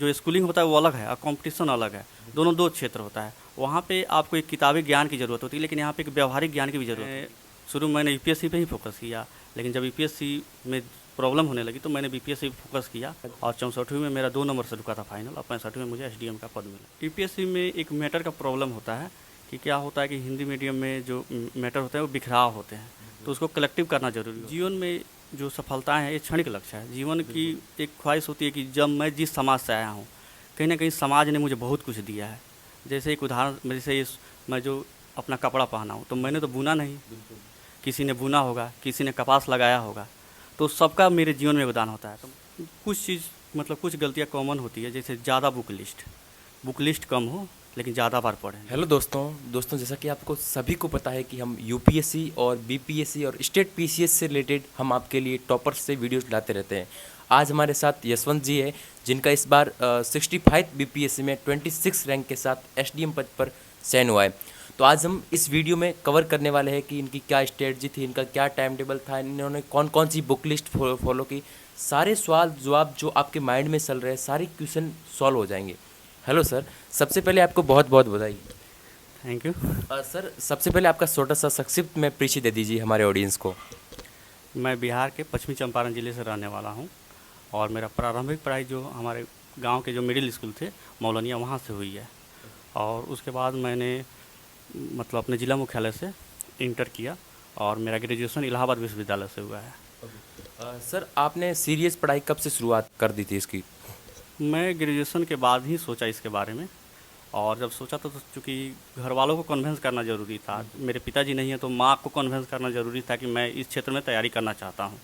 जो स्कूलिंग होता है वो अलग है और कंपटीशन अलग है, दोनों दो क्षेत्र होता है। वहाँ पे आपको एक किताबी ज्ञान की ज़रूरत होती है, लेकिन यहाँ पे एक व्यवहारिक ज्ञान की भी ज़रूरत है। शुरू में मैंने यूपीएससी पे ही फोकस किया, लेकिन जब यूपीएससी में प्रॉब्लम होने लगी तो मैंने बीपीएससी पे फोकस किया और 64वीं में मेरा 2 नंबर से रुका था फाइनल, और 65वीं में मुझे एसडीएम का पद मिला। यूपीएससी में एक मैटर का प्रॉब्लम होता है कि क्या होता है कि हिंदी मीडियम में जो मैटर होते हैं वो बिखराव होते हैं, तो उसको कलेक्टिव करना जरूरी है। जीवन में जो सफलताएं हैं ये क्षणिक लक्ष्य है। जीवन की एक ख्वाहिश होती है कि जब मैं जिस समाज से आया हूँ, कहीं ना कहीं समाज ने मुझे बहुत कुछ दिया है। जैसे एक उदाहरण, जैसे मैं जो अपना कपड़ा पहना हूँ तो मैंने तो बुना नहीं, किसी ने बुना होगा, किसी ने कपास लगाया होगा, तो सबका मेरे जीवन में योगदान होता है। तो कुछ चीज़ मतलब कुछ गलतियाँ कॉमन होती है, जैसे ज़्यादा बुक लिस्ट कम हो लेकिन ज़्यादा बार पढ़ें। हेलो दोस्तों, जैसा कि आपको सभी को पता है कि हम यूपीएससी और बीपीएससी और स्टेट पीसीएस से रिलेटेड हम आपके लिए टॉपर्स से वीडियोस लाते रहते हैं। आज हमारे साथ यशवंत जी है, जिनका इस बार 65 बीपीएससी में 26 रैंक के साथ एसडीएम पद पर चयन हुआ है। तो आज हम इस वीडियो में कवर करने वाले हैं कि इनकी क्या स्ट्रेटजी थी, इनका क्या टाइम टेबल था, इन्होंने कौन कौन सी बुक लिस्ट फॉलो की, सारे सवाल जवाब जो आपके माइंड में चल रहे हैं, सारे क्वेश्चन सॉल्व हो जाएंगे। हेलो सर, सबसे पहले आपको बहुत बहुत बधाई। Thank you. सर, सबसे पहले आपका छोटा सा संक्षिप्त में परिचय दे दीजिए हमारे ऑडियंस को। मैं बिहार के पश्चिमी चंपारण ज़िले से रहने वाला हूँ और मेरा प्रारंभिक पढ़ाई जो हमारे गांव के जो मिडिल स्कूल थे मौलनिया, वहाँ से हुई है। और उसके बाद मैंने मतलब अपने ज़िला मुख्यालय से इंटर किया और मेरा ग्रेजुएशन इलाहाबाद विश्वविद्यालय से हुआ है। सर, आपने सीरियस पढ़ाई कब से शुरुआत कर दी थी इसकी? मैं ग्रेजुएशन के बाद ही सोचा इसके बारे में, और जब सोचा तो चूँकि घर वालों को कन्विंस करना ज़रूरी था, मेरे पिताजी नहीं है तो माँ को कन्विंस करना ज़रूरी था कि मैं इस क्षेत्र में तैयारी करना चाहता हूँ।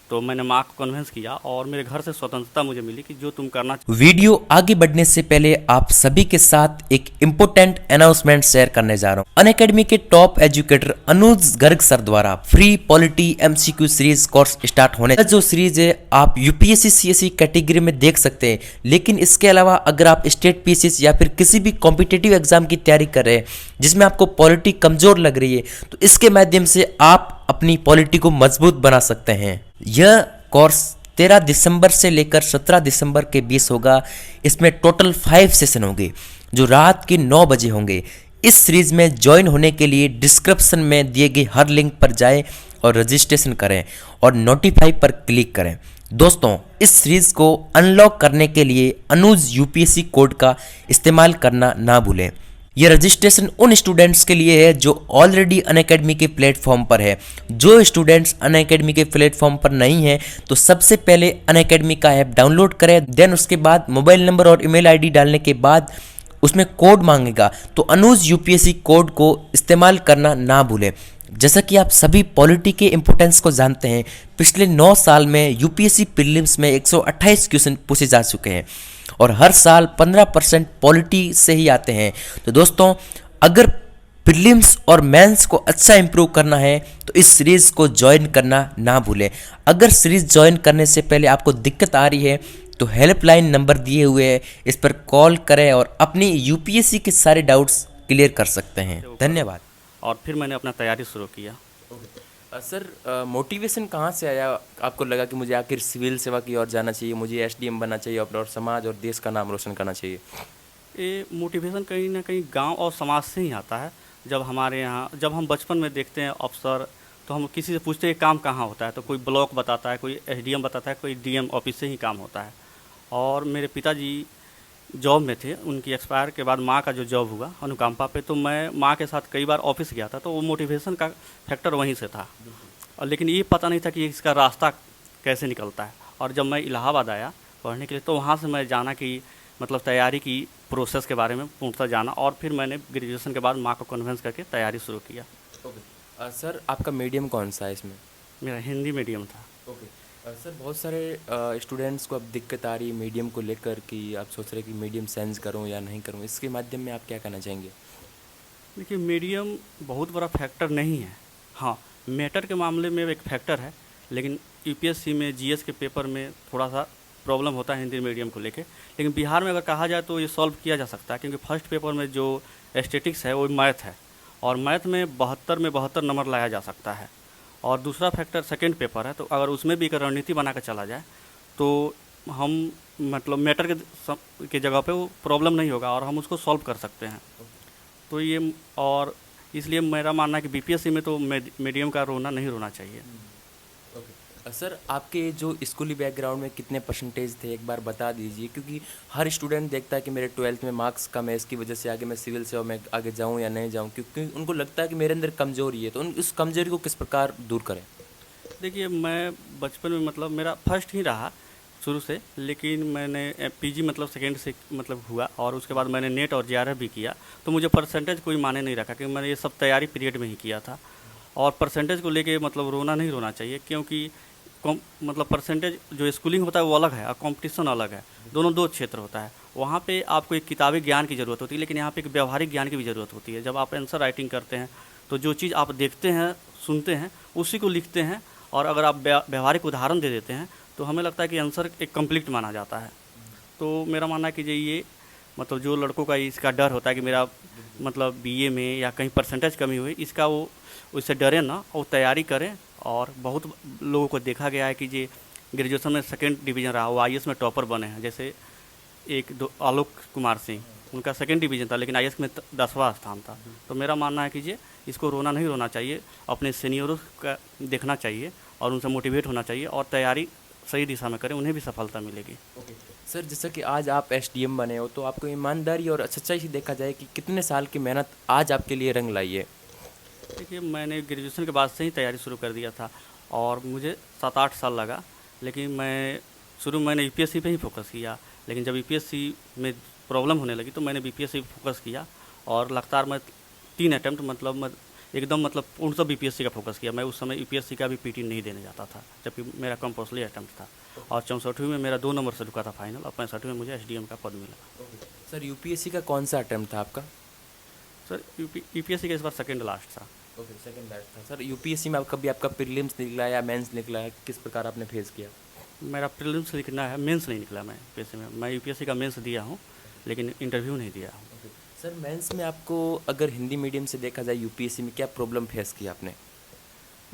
तो मैंने माँ को कन्विंस किया और मेरे घर से स्वतंत्रता मुझे मिली कि जो तुम करना। वीडियो आगे बढ़ने से पहले आप सभी के साथ एक इम्पोर्टेंट अनाउंसमेंट शेयर करने जा रहा हूँ। अनअकैडमी के टॉप एजुकेटर अनुज गर्ग सर द्वारा free polity MCQ series course start होने जो सीरीज है आप यूपीएससी सीएससी कैटेगरी में देख सकते हैं, लेकिन इसके अलावा अगर आप स्टेट पीसीएस या फिर किसी भी कॉम्पिटेटिव एग्जाम की तैयारी कर रहे हैं जिसमें आपको पॉलिटी कमजोर लग रही है, तो इसके माध्यम से आप अपनी पॉलिटी को मजबूत बना सकते हैं। यह कोर्स 13 दिसंबर से लेकर 17 दिसंबर के बीच होगा। इसमें टोटल 5 सेशन होंगे जो रात के 9 बजे होंगे। इस सीरीज में ज्वाइन होने के लिए डिस्क्रिप्शन में दिए गए हर लिंक पर जाएं और रजिस्ट्रेशन करें और नोटिफाई पर क्लिक करें। दोस्तों, इस सीरीज को अनलॉक करने के लिए अनुज यूपीएससी कोड का इस्तेमाल करना ना भूलें। यह रजिस्ट्रेशन उन स्टूडेंट्स के लिए है जो ऑलरेडी अनअकैडमी के प्लेटफॉर्म पर है। जो स्टूडेंट्स अनअकैडमी के प्लेटफॉर्म पर नहीं है तो सबसे पहले अनअकैडमी का ऐप डाउनलोड करें, देन उसके बाद मोबाइल नंबर और ईमेल आईडी डालने के बाद उसमें कोड मांगेगा, तो अनुज यूपीएससी कोड को इस्तेमाल करना ना भूलें। जैसा कि आप सभी पॉलिटी के इंपोर्टेंस को जानते हैं, पिछले 9 साल में यूपीएससी प्रीलिम्स में 128 क्वेश्चन पूछे जा चुके हैं और हर साल 15% पॉलिटी से ही आते हैं। तो दोस्तों, अगर प्रीलिम्स और मेंस को अच्छा इंप्रूव करना है तो इस सीरीज को ज्वाइन करना ना भूलें। अगर सीरीज ज्वाइन करने से पहले आपको दिक्कत आ रही है तो हेल्पलाइन नंबर दिए हुए हैं, इस पर कॉल करें और अपनी यूपीएससी के सारे डाउट्स क्लियर कर सकते हैं। धन्यवाद। और फिर मैंने अपना तैयारी शुरू किया। सर, मोटिवेशन कहाँ से आया? आपको लगा कि मुझे आखिर सिविल सेवा की ओर जाना चाहिए, मुझे एसडीएम बनना चाहिए और समाज और देश का नाम रोशन करना चाहिए? ये मोटिवेशन कहीं ना कहीं गांव और समाज से ही आता है। जब हमारे यहाँ जब हम बचपन में देखते हैं अफसर, तो हम किसी से पूछते हैं काम कहाँ होता है, तो कोई ब्लॉक बताता है, कोई एसडीएम बताता है, कोई डीएम ऑफिस से ही काम होता है। और मेरे पिताजी जॉब में थे, उनकी एक्सपायर के बाद माँ का जो जॉब हुआ अनुकंपा पे, तो मैं माँ के साथ कई बार ऑफिस गया था, तो वो मोटिवेशन का फैक्टर वहीं से था। और लेकिन ये पता नहीं था कि इसका रास्ता कैसे निकलता है। और जब मैं इलाहाबाद आया पढ़ने के लिए, तो वहाँ से मैं जाना कि मतलब तैयारी की प्रोसेस के बारे में पूछता जाना, और फिर मैंने ग्रेजुएशन के बाद माँ को कन्विंस करके तैयारी शुरू किया। सर, आपका मीडियम कौन सा है इसमें? मेरा हिंदी मीडियम था। सर, बहुत सारे स्टूडेंट्स को अब दिक्कत आ रही है मीडियम को लेकर कि आप सोच रहे कि मीडियम सेंस करूं या नहीं करूं, इसके माध्यम में आप क्या कहना चाहेंगे? देखिए, मीडियम बहुत बड़ा फैक्टर नहीं है। हाँ, मैटर के मामले में एक फैक्टर है, लेकिन यूपीएससी में जीएस के पेपर में थोड़ा सा प्रॉब्लम होता है हिंदी मीडियम को लेके। लेकिन बिहार में अगर कहा जाए तो ये सॉल्व किया जा सकता है, क्योंकि फर्स्ट पेपर में जो एस्थेटिक्स है वो मैथ है, और मैथ में 72 नंबर लाया जा सकता है। और दूसरा फैक्टर सेकंड पेपर है, तो अगर उसमें भी एक रणनीति बना कर चला जाए तो हम मतलब मैटर के जगह पे वो प्रॉब्लम नहीं होगा और हम उसको सॉल्व कर सकते हैं। तो ये और इसलिए मेरा मानना है कि बीपीएससी में तो मीडियम का रोना नहीं रोना चाहिए। सर आपके जो स्कूली बैकग्राउंड में कितने परसेंटेज थे एक बार बता दीजिए, क्योंकि हर स्टूडेंट देखता है कि मेरे 12th में मार्क्स कम है, इसकी वजह से आगे मैं सिविल से और मैं आगे जाऊं या नहीं जाऊं, क्योंकि उनको लगता है कि मेरे अंदर कमजोरी है। तो उन उस कमजोरी को किस प्रकार दूर करें? देखिए, मैं बचपन में मतलब मेरा फर्स्ट ही रहा शुरू से, लेकिन मैंने पीजी मतलब सेकेंड से मतलब हुआ और उसके बाद मैंने नेट और जेआरएफ भी किया। तो मुझे परसेंटेज कोई मायने नहीं रखा, क्योंकि मैंने ये सब तैयारी पीरियड में ही किया था। और परसेंटेज को लेके मतलब रोना नहीं रोना चाहिए, क्योंकि मतलब परसेंटेज जो स्कूलिंग होता है वो अलग है और कंपटीशन अलग है। दोनों दो क्षेत्र होता है। वहाँ पे आपको एक किताबी ज्ञान की ज़रूरत होती है, लेकिन यहाँ पे एक व्यवहारिक ज्ञान की भी ज़रूरत होती है। जब आप आंसर राइटिंग करते हैं तो जो चीज़ आप देखते हैं, सुनते हैं, उसी को लिखते हैं, और अगर आप व्यवहारिक उदाहरण दे देते हैं तो हमें लगता है कि आंसर एक कंप्लीट माना जाता है। तो मेरा मानना है कि ये मतलब जो लड़कों का इसका डर होता है कि मेरा मतलब बीए में या कहीं परसेंटेज कमी हुई, इसका वो उससे डरे ना और तैयारी करें। और बहुत लोगों को देखा गया है कि जे ग्रेजुएशन में सेकंड डिवीज़न रहा, वो आईएएस में टॉपर बने हैं। जैसे एक दो आलोक कुमार सिंह, उनका सेकंड डिवीज़न था लेकिन आईएएस में 10वां स्थान था। तो मेरा मानना है कि इसको रोना नहीं रोना चाहिए, अपने सीनियरों का देखना चाहिए और उनसे मोटिवेट होना चाहिए और तैयारी सही दिशा में करें, उन्हें भी सफलता मिलेगी। सर जैसा कि आज आप एसडीएम बने हो, तो आपको ईमानदारी और सच्चाई से देखा जाए कि कितने साल की मेहनत आज आपके लिए रंग लाई है? देखिए, मैंने ग्रेजुएशन के बाद से ही तैयारी शुरू कर दिया था और मुझे 7-8 साल लगा। लेकिन मैंने यूपीएससी पे ही फोकस किया, लेकिन जब यूपीएससी में प्रॉब्लम होने लगी तो मैंने बीपीएससी पे फोकस किया और लगातार मैं 3 अटैम्प्ट मतलब मैं एकदम मतलब पूर्णतः बीपीएससी का फोकस किया। मैं उस समय यूपीएससी का भी पीटी नहीं देने जाता था, जबकि मेरा कंपल्सरी अटैम्प्ट था। और 64वीं में मेरा 2 नंबर से रुका था फाइनल, और 65वीं में मुझे एसडीएम का पद मिला। सर यूपीएससी का कौन सा अटेम्प्ट था आपका? सर यूपीएससी का इस बार सेकेंड लास्ट था। ओके, सेकंड बैच था। सर यूपीएससी में कभी आपका प्रीलिम्स निकला या मेंस निकला है, किस प्रकार आपने फेस किया? मेरा प्रीलिम्स लिखना है, मेंस नहीं निकला। मैं यूपीएससी में यूपीएससी का मेंस दिया हूँ लेकिन इंटरव्यू नहीं दिया हूँ। सर मेंस में आपको अगर हिंदी मीडियम से देखा जाए यूपीएससी में क्या प्रॉब्लम फेस की आपने?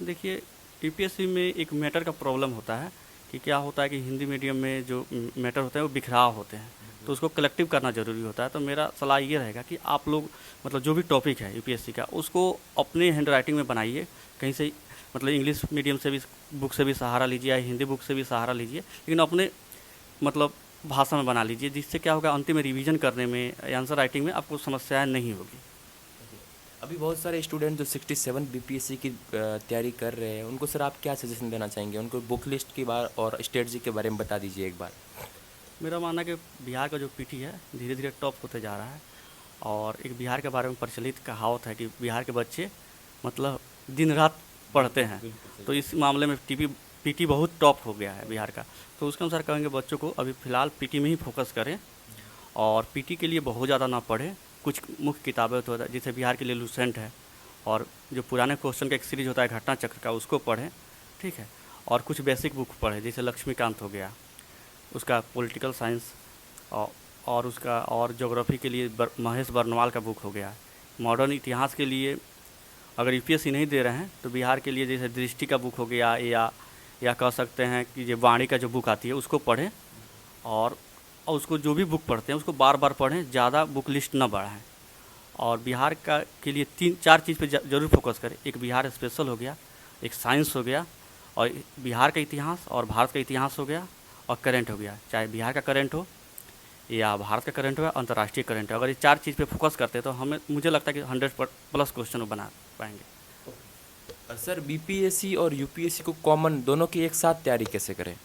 देखिए, यूपीएससी में एक मैटर का प्रॉब्लम होता है कि क्या होता है कि हिंदी मीडियम में जो मैटर होते हैं वो बिखराव होते हैं, तो उसको कलेक्टिव करना ज़रूरी होता है। तो मेरा सलाह ये रहेगा कि आप लोग मतलब जो भी टॉपिक है यूपीएससी का, उसको अपने हैंड राइटिंग में बनाइए। कहीं से मतलब इंग्लिश मीडियम से भी बुक से भी सहारा लीजिए या हिंदी बुक से भी सहारा लीजिए, लेकिन अपने मतलब भाषा में बना लीजिए, जिससे क्या होगा अंतिम में रिवीजन करने में, आंसर राइटिंग में आपको समस्याएं नहीं होगी। अभी बहुत सारे स्टूडेंट जो 67 बीपीएससी की तैयारी कर रहे हैं, उनको सर आप क्या सजेशन देना चाहेंगे? उनको बुक लिस्ट की बार और स्ट्रेटजी के बारे में बता दीजिए एक बार। मेरा मानना है कि बिहार का जो पीटी है धीरे धीरे टॉप होते जा रहा है, और एक बिहार के बारे में प्रचलित कहावत है कि बिहार के बच्चे मतलब दिन रात पढ़ते हैं। तो इस मामले में पीटी बहुत टॉप हो गया है बिहार का। तो उसके अनुसार कहेंगे बच्चों को अभी फ़िलहाल पीटी में ही फोकस करें, और पीटी के लिए बहुत ज़्यादा ना पढ़ें। कुछ मुख्य किताबें तो होता है, जैसे बिहार के लिए लूसेंट है, और जो पुराने क्वेश्चन का एक सीरीज होता है घटना चक्र का, उसको पढ़ें, ठीक है। और कुछ बेसिक बुक पढ़ें, जैसे लक्ष्मीकांत हो गया, उसका पॉलिटिकल साइंस, और उसका और ज्योग्राफी के लिए महेश बर्नवाल का बुक हो गया। मॉडर्न इतिहास के लिए अगर यूपीएससी नहीं दे रहे हैं तो बिहार के लिए जैसे दृष्टि का बुक हो गया, या कह सकते हैं कि जो वाणी का जो बुक आती है उसको पढ़ें, और उसको जो भी बुक पढ़ते हैं उसको बार बार पढ़ें, ज़्यादा बुक लिस्ट न बढ़ाएं। और बिहार का के लिए 3-4 चीज़ पे ज़रूर फोकस करें। एक बिहार स्पेशल हो गया, एक साइंस हो गया, और बिहार का इतिहास और भारत का इतिहास हो गया, और करंट हो गया। चाहे बिहार का करंट हो या भारत का करंट हो या अंतर्राष्ट्रीय करंट हो, अगर ये 4 चीज़ पे फोकस करते हैं तो मुझे लगता है कि 100+ क्वेश्चन बना पाएंगे। सर बीपीएससी और यूपीएससी को कॉमन दोनों की एक साथ तैयारी कैसे करें?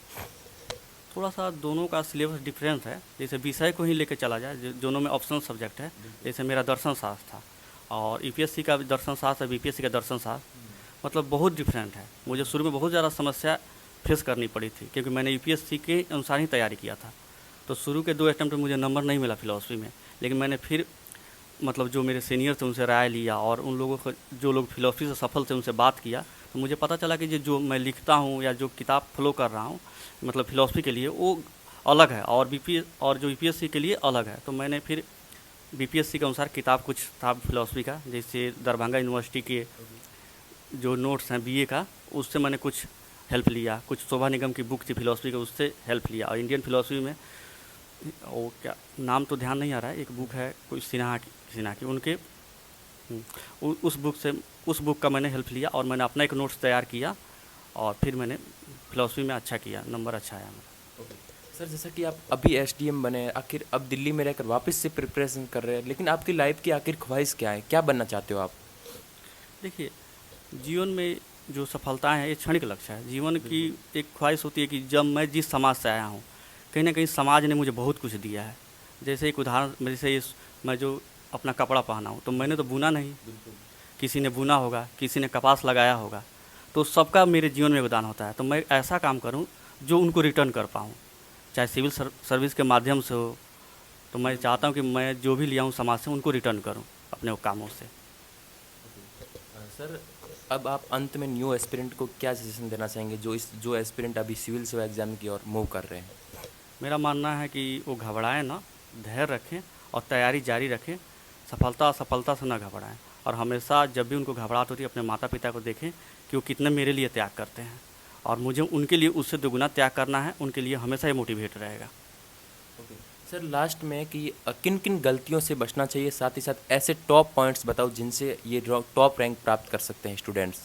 थोड़ा सा दोनों का सिलेबस डिफरेंस है। जैसे विषय को ही लेकर चला जाए, दोनों में ऑप्शनल सब्जेक्ट है। जैसे मेरा दर्शन शास्त्र था, और यूपीएससी का भी दर्शन शास्त्र है, बीपीएससी का दर्शन शास्त्र, मतलब बहुत डिफरेंट है। मुझे शुरू में बहुत ज़्यादा समस्या फेस करनी पड़ी थी, क्योंकि मैंने यूपीएससी के अनुसार ही तैयारी किया था। तो शुरू के 2 अटैम्प्ट में मुझे नंबर नहीं मिला फिलॉसफी में, लेकिन मैंने फिर मतलब जो मेरे सीनियर थे उनसे राय लिया, और उन लोगों को जो लोग फिलॉसफी से सफल थे उनसे बात किया, तो मुझे पता चला कि जो मैं लिखता हूँ या जो किताब फॉलो कर रहा हूँ मतलब फिलॉसफी के लिए, वो अलग है, और जो यूपीएससी के लिए अलग है। तो मैंने फिर बीपीएससी के अनुसार किताब कुछ था फिलॉसफी का, जैसे दरभंगा यूनिवर्सिटी के जो नोट्स हैं बीए का, उससे मैंने कुछ हेल्प लिया, कुछ शोभा निगम की बुक थी फिलोसफी का, उससे हेल्प लिया। और इंडियन फिलोसफी में वो क्या नाम तो ध्यान नहीं आ रहा है, एक बुक है कोई सिन्हा की उनके उस बुक का मैंने हेल्प लिया और मैंने अपना एक नोट्स तैयार किया और फिर मैंने फिलोसफी में अच्छा किया, नंबर अच्छा आया मेरा। सर जैसा कि आप अभी एसडीएम बने, आखिर अब दिल्ली में रहकर वापस से प्रिपरेशन कर रहे हैं, लेकिन आपकी लाइफ की आखिर ख्वाहिश क्या है, क्या बनना चाहते हो आप? देखिए, जीवन में जो सफलताएं हैं ये क्षणिक लक्ष्य है। जीवन की एक ख्वाहिश होती है कि जब मैं जिस समाज से आया हूँ, कहीं ना कहीं समाज ने मुझे बहुत कुछ दिया है। जैसे एक उदाहरण, जैसे मैं जो अपना कपड़ा पहना हूँ तो मैंने तो बुना नहीं, किसी ने बुना होगा, किसी ने कपास लगाया होगा, तो सबका मेरे जीवन में योगदान होता है। तो मैं ऐसा काम करूँ जो उनको रिटर्न कर पाऊँ, चाहे सिविल सर्विस के माध्यम से हो। तो मैं चाहता हूँ कि मैं जो भी लिया हूँ समाज से उनको रिटर्न करूँ अपने कामों से। सर अब आप अंत में न्यू एस्पिरेंट को क्या सजेशन देना चाहेंगे, जो एस्पिरेंट अभी सिविल सेवा एग्जाम की ओर मूव कर रहे हैं? मेरा मानना है कि वो घबराएं ना, धैर्य रखें और तैयारी जारी रखें। सफलता असफलता से ना घबराएं और हमेशा जब भी उनको घबराहट होती है अपने माता पिता को देखें कि वो कितने मेरे लिए त्याग करते हैं और मुझे उनके लिए उससे दोगुना त्याग करना है। उनके लिए हमेशा ये मोटिवेट रहेगा। सर लास्ट में कि किन किन गलतियों से बचना चाहिए, साथ ही साथ ऐसे टॉप पॉइंट्स बताओ जिनसे ये टॉप रैंक प्राप्त कर सकते हैं स्टूडेंट्स।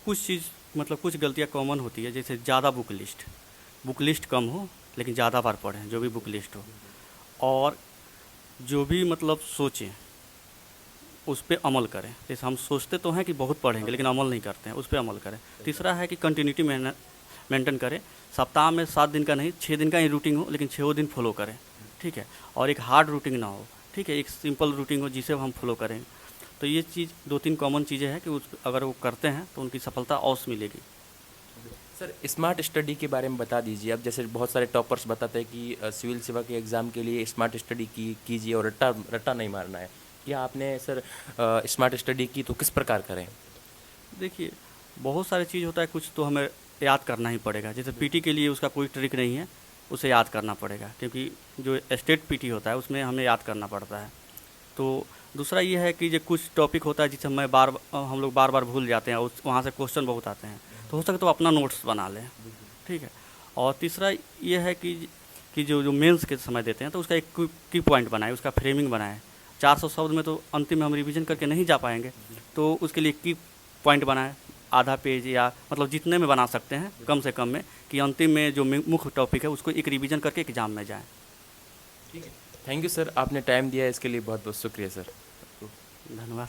कुछ गलतियाँ कॉमन होती है, जैसे ज़्यादा बुक लिस्ट कम हो लेकिन ज़्यादा बार पढ़ें जो भी बुक लिस्ट हो, और जो भी सोचें उस पर अमल करें। जैसे हम सोचते तो हैं कि बहुत पढ़ेंगे लेकिन अमल नहीं करते हैं, उस पर अमल करें। तीसरा है कि कंटिन्यूटी मेंटेन करें। सप्ताह में 7 दिन का नहीं 6 दिन का ही रूटीन हो, लेकिन 6 दिन फॉलो करें, ठीक है। और एक हार्ड रूटीन ना हो, ठीक है, एक सिंपल रूटीन हो जिसे हम फॉलो करें। तो ये चीज़ 2-3 कॉमन चीज़ें हैं कि अगर वो करते हैं तो उनकी सफलता अवश्य मिलेगी। सर स्मार्ट स्टडी के बारे में बता दीजिए। अब जैसे बहुत सारे टॉपर्स बताते हैं कि सिविल सेवा के एग्ज़ाम के लिए स्मार्ट स्टडी कीजिए और रट्टा नहीं मारना है। क्या आपने सर स्मार्ट स्टडी की तो किस प्रकार करें? देखिए, बहुत सारी चीज़ होता है, कुछ तो हमें याद करना ही पड़ेगा। जैसे पीटी के लिए उसका कोई ट्रिक नहीं है, उसे याद करना पड़ेगा, क्योंकि जो स्टेट पीटी होता है उसमें हमें याद करना पड़ता है। तो दूसरा ये है कि जो कुछ टॉपिक होता है जिसे हम लोग बार बार भूल जाते हैं, वहाँ से क्वेश्चन बहुत आते हैं, तो हो सके तो अपना नोट्स बना लें, ठीक है। और तीसरा ये है कि जो मेंस के समय देते हैं तो उसका एक की पॉइंट बनाए, उसका फ्रेमिंग बनाए। 400 शब्द में तो अंतिम में हम रिवीजन करके नहीं जा पाएंगे, तो उसके लिए की पॉइंट बनाए, आधा पेज या जितने में बना सकते हैं कम से कम में, कि अंतिम में जो मुख्य टॉपिक है उसको एक रिवीजन करके एग्जाम में जाएं। ठीक है, थैंक यू सर, आपने टाइम दिया इसके लिए बहुत बहुत शुक्रिया सर। धन्यवाद।